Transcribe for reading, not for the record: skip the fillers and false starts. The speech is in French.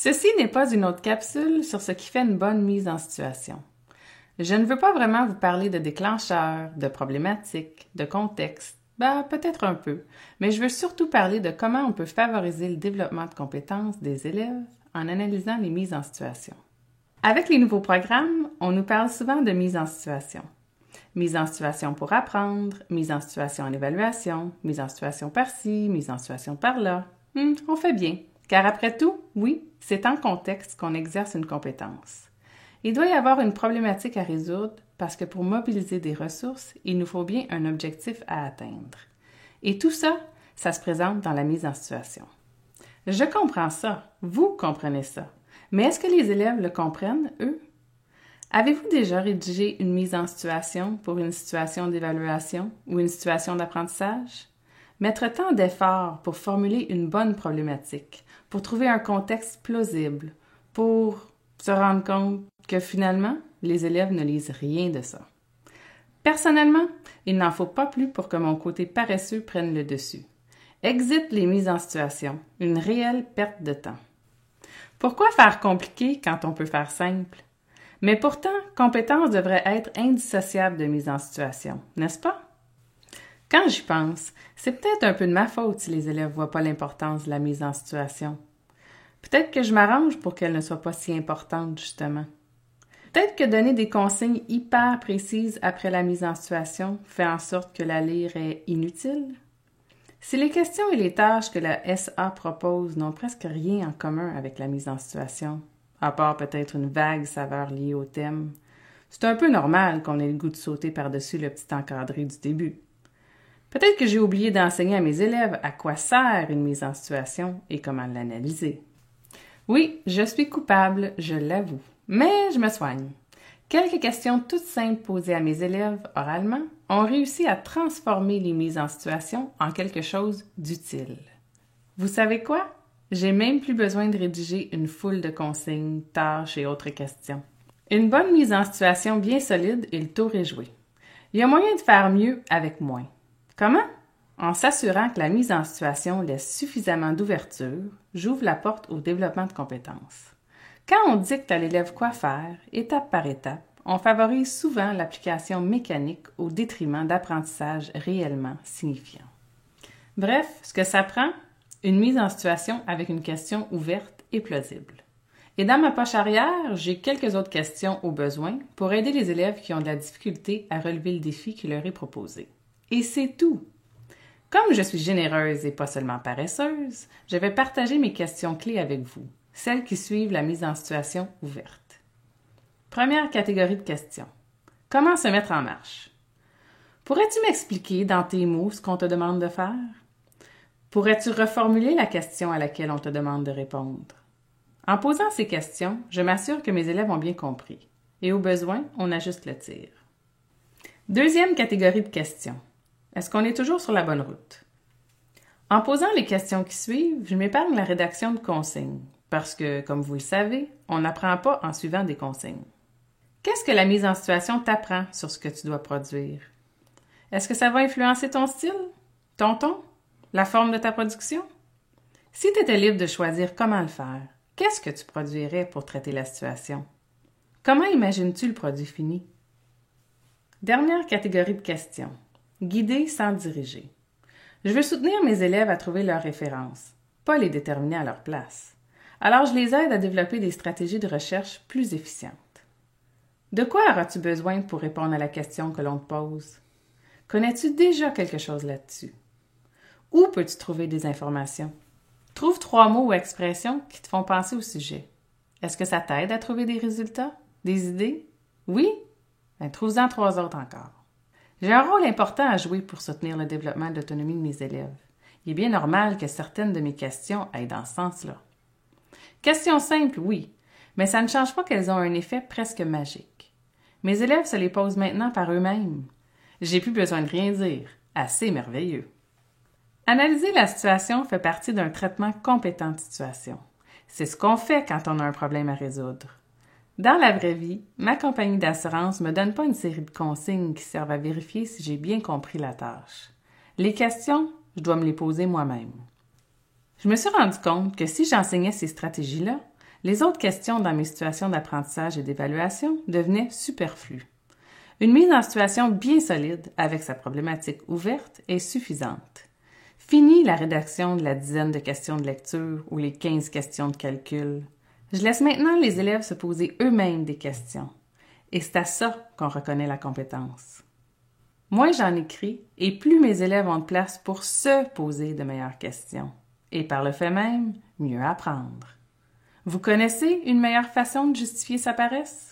Ceci n'est pas une autre capsule sur ce qui fait une bonne mise en situation. Je ne veux pas vraiment vous parler de déclencheurs, de problématiques, de contexte, peut-être un peu, mais je veux surtout parler de comment on peut favoriser le développement de compétences des élèves en analysant les mises en situation. Avec les nouveaux programmes, on nous parle souvent de mise en situation. Mise en situation pour apprendre, mise en situation en évaluation, mise en situation par-ci, mise en situation par-là. On fait bien, car après tout, oui, c'est en contexte qu'on exerce une compétence. Il doit y avoir une problématique à résoudre parce que pour mobiliser des ressources, il nous faut bien un objectif à atteindre. Et tout ça, ça se présente dans la mise en situation. Je comprends ça, vous comprenez ça, mais est-ce que les élèves le comprennent, eux? Avez-vous déjà rédigé une mise en situation pour une situation d'évaluation ou une situation d'apprentissage? Mettre tant d'efforts pour formuler une bonne problématique, pour trouver un contexte plausible, pour se rendre compte que finalement, les élèves ne lisent rien de ça. Personnellement, il n'en faut pas plus pour que mon côté paresseux prenne le dessus. Exit les mises en situation, une réelle perte de temps. Pourquoi faire compliqué quand on peut faire simple? Mais pourtant, compétence devrait être indissociable de mise en situation, n'est-ce pas? Quand j'y pense, c'est peut-être un peu de ma faute si les élèves ne voient pas l'importance de la mise en situation. Peut-être que je m'arrange pour qu'elle ne soit pas si importante, justement. Peut-être que donner des consignes hyper précises après la mise en situation fait en sorte que la lire est inutile. Si les questions et les tâches que la SA propose n'ont presque rien en commun avec la mise en situation, à part peut-être une vague saveur liée au thème, c'est un peu normal qu'on ait le goût de sauter par-dessus le petit encadré du début. Peut-être que j'ai oublié d'enseigner à mes élèves à quoi sert une mise en situation et comment l'analyser. Oui, je suis coupable, je l'avoue, mais je me soigne. Quelques questions toutes simples posées à mes élèves oralement ont réussi à transformer les mises en situation en quelque chose d'utile. Vous savez quoi? J'ai même plus besoin de rédiger une foule de consignes, tâches et autres questions. Une bonne mise en situation bien solide et le tour est joué. Il y a moyen de faire mieux avec moins. Comment? En s'assurant que la mise en situation laisse suffisamment d'ouverture, j'ouvre la porte au développement de compétences. Quand on dicte à l'élève quoi faire, étape par étape, on favorise souvent l'application mécanique au détriment d'apprentissage réellement signifiant. Bref, ce que ça prend, une mise en situation avec une question ouverte et plausible. Et dans ma poche arrière, j'ai quelques autres questions au besoin pour aider les élèves qui ont de la difficulté à relever le défi qui leur est proposé. Et c'est tout! Comme je suis généreuse et pas seulement paresseuse, je vais partager mes questions clés avec vous, celles qui suivent la mise en situation ouverte. Première catégorie de questions. Comment se mettre en marche? Pourrais-tu m'expliquer dans tes mots ce qu'on te demande de faire? Pourrais-tu reformuler la question à laquelle on te demande de répondre? En posant ces questions, je m'assure que mes élèves ont bien compris. Et au besoin, on ajuste le tir. Deuxième catégorie de questions. Est-ce qu'on est toujours sur la bonne route? En posant les questions qui suivent, je m'épargne la rédaction de consignes, parce que, comme vous le savez, on n'apprend pas en suivant des consignes. Qu'est-ce que la mise en situation t'apprend sur ce que tu dois produire? Est-ce que ça va influencer ton style, ton ton, la forme de ta production? Si tu étais libre de choisir comment le faire, qu'est-ce que tu produirais pour traiter la situation? Comment imagines-tu le produit fini? Dernière catégorie de questions. Guider sans diriger. Je veux soutenir mes élèves à trouver leurs références, pas les déterminer à leur place. Alors je les aide à développer des stratégies de recherche plus efficientes. De quoi auras-tu besoin pour répondre à la question que l'on te pose? Connais-tu déjà quelque chose là-dessus? Où peux-tu trouver des informations? Trouve 3 mots ou expressions qui te font penser au sujet. Est-ce que ça t'aide à trouver des résultats? Des idées? Oui? Trouve-en 3 autres encore. J'ai un rôle important à jouer pour soutenir le développement de l'autonomie de mes élèves. Il est bien normal que certaines de mes questions aillent dans ce sens-là. Questions simples, oui, mais ça ne change pas qu'elles ont un effet presque magique. Mes élèves se les posent maintenant par eux-mêmes. J'ai plus besoin de rien dire. Assez merveilleux. Analyser la situation fait partie d'un traitement compétent de situation. C'est ce qu'on fait quand on a un problème à résoudre. Dans la vraie vie, ma compagnie d'assurance ne me donne pas une série de consignes qui servent à vérifier si j'ai bien compris la tâche. Les questions, je dois me les poser moi-même. Je me suis rendu compte que si j'enseignais ces stratégies-là, Les autres questions dans mes situations d'apprentissage et d'évaluation devenaient superflues. Une mise en situation bien solide, avec sa problématique ouverte, est suffisante. Fini la rédaction de la dizaine de questions de lecture ou les 15 questions de calcul. Je laisse maintenant les élèves se poser eux-mêmes des questions. Et c'est à ça qu'on reconnaît la compétence. Moins j'en écris, et plus mes élèves ont de place pour se poser de meilleures questions. Et par le fait même, mieux apprendre. Vous connaissez une meilleure façon de justifier sa paresse?